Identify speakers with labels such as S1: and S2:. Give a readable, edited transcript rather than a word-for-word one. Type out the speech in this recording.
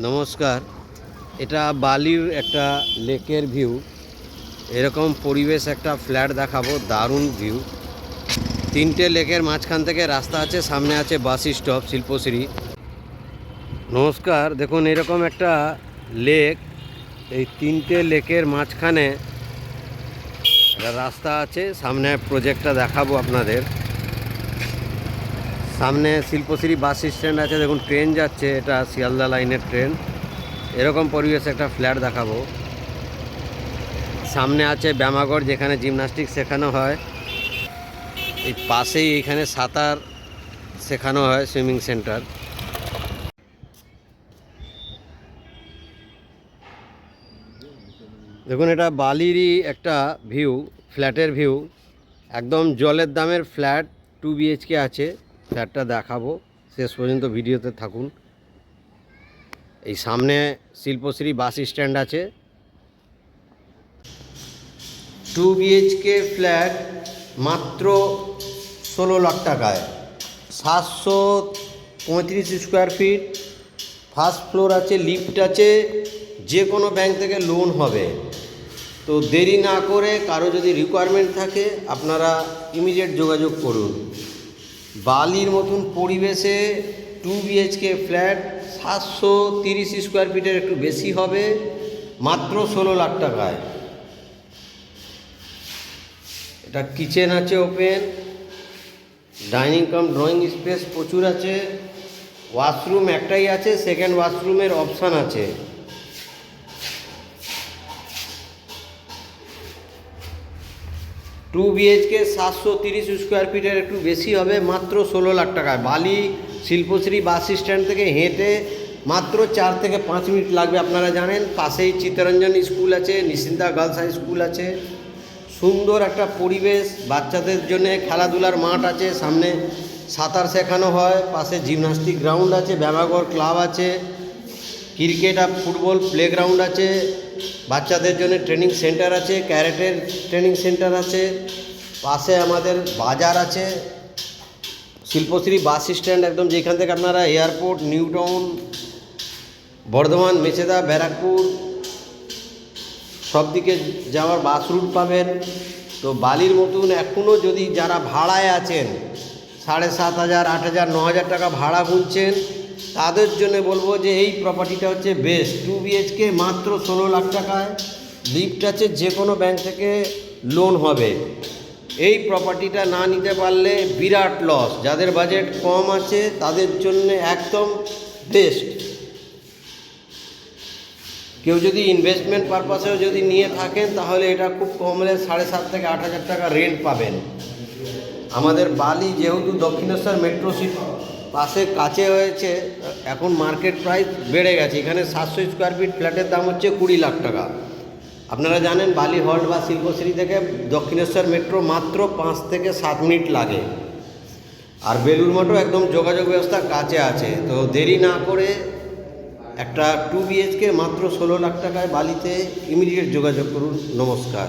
S1: নমস্কার। এটা বালির একটা লেকের ভিউ। এরকম পরিবেশ একটা ফ্ল্যাট দেখাবো, দারুণ ভিউ। তিনটে লেকের মাঝখান থেকে রাস্তা আছে, সামনে আছে বাস স্টপ শিল্পশ্রী। নমস্কার, দেখুন এরকম একটা লেক, এই তিনটে লেকের মাঝখানে একটা রাস্তা আছে, সামনে প্রজেক্টটা দেখাবো আপনাদের। সামনে শিল্পশ্রী বাস স্ট্যান্ড আছে, দেখুন ট্রেন যাচ্ছে, এটা শিয়ালদা লাইনের ট্রেন। এরকম পরিবেশে একটা ফ্ল্যাট দেখাবো। সামনে আছে ব্যায়ামাগর, যেখানে জিমনাস্টিক শেখানো হয়। এই পাশেই এইখানে সাঁতার শেখানো হয়, সুইমিং সেন্টার। দেখুন এটা বালিরই একটা ভিউ, ফ্ল্যাটের ভিউ। একদম জলের দামের ফ্ল্যাট, 2 BHK আছে। ফ্ল্যাটটা দেখাবো, শেষ পর্যন্ত ভিডিওতে থাকুন। এই সামনে শিল্পশ্রী বাস স্ট্যান্ড আছে। 2 BHK ফ্ল্যাট মাত্র 16 লাখ টাকায়, 735 স্কোয়ার ফিট, ফার্স্ট ফ্লোর আছে, লিফট আছে, যে কোনো ব্যাংক থেকে লোন হবে। তো দেরি না করে কারো যদি রিকোয়ারমেন্ট থাকে আপনারা ইমিডিয়েট যোগাযোগ করুন। বালির মতন পরিবেশে 2 BHK ফ্ল্যাট 730 স্কোয়ার ফিটের একটু বেশি হবে, মাত্র 16 লাখ টাকায়। এটা কিচেন আছে ওপেন, ডাইনিং কাম ড্রয়িং স্পেস প্রচুর আছে, ওয়াশরুম একটাই আছে, সেকেন্ড ওয়াশরুমের অপশান আছে। টু বিএইচকে 730 স্কোয়ার ফিটের একটু বেশি হবে, মাত্র 16 লাখ টাকায়। বালি শিল্পশ্রী বাস স্ট্যান্ড থেকে হেঁটে মাত্র 4 থেকে 5 মিনিট লাগবে। আপনারা জানেন পাশেই চিত্তরঞ্জন স্কুল আছে, নিশ্চিন্তা গার্লস হাই স্কুল আছে। সুন্দর একটা পরিবেশ, বাচ্চাদের জন্য খেলাধুলার মাঠ আছে, সামনে সাঁতার শেখানো হয়, পাশে জিমনাস্টিক গ্রাউন্ড আছে, ব্যায়ামাগর ক্লাব আছে, ক্রিকেট আর ফুটবল প্লেগ্রাউন্ড আছে, বাচ্চাদের জন্য ট্রেনিং সেন্টার আছে, ক্যারেটের ট্রেনিং সেন্টার আছে, পাশে আমাদের বাজার আছে। শিল্পশ্রী বাস স্ট্যান্ড একদম, যেখান থেকে আপনারা airport, new town, Bardhaman, Mecheda, Barrackpore সব দিকে যাওয়ার বাস রুট পাবেন। তো বালির মতন এখনও যদি যারা ভাড়ায় আছেন, 7,500, 8,000, 9,000 টাকা ভাড়া গুনছেন, তাদের জন্য বলবো যে এই প্রপার্টিটা হচ্ছে বেস্ট। 2 BHK মাত্র 16 লাখ টাকায়, লিফট আছে, যে কোনো ব্যাংক থেকে লোন হবে। এই প্রপার্টিটা না নিতে পারলে বিরাট লস। যাদের বাজেট কম আছে তাদের জন্য একদম বেস্ট। কেউ যদি ইনভেস্টমেন্ট পারপাসেও যদি নিয়ে থাকেন তাহলে এটা খুব কম হলে 7,500 থেকে 8,000 টাকা রেন্ট পাবেন। আমাদের বালি যেহেতু দক্ষিণেশ্বর মেট্রো সিটি পাশে কাছে হয়েছে, এখন মার্কেট প্রাইস বেড়ে গেছে। এখানে 700 স্কোয়ার ফিট ফ্ল্যাটের দাম হচ্ছে 20 লাখ টাকা। আপনারা জানেন বালি হল্ট বা শিল্পশ্রী থেকে দক্ষিণেশ্বর মেট্রো মাত্র 5 থেকে 7 মিনিট লাগে, আর বেলুড় মঠও একদম যোগাযোগ ব্যবস্থা কাছে আছে। তো দেরি না করে একটা 2 BHK মাত্র 16 লাখ টাকায় বালিতে ইমিডিয়েট যোগাযোগ করুন। নমস্কার।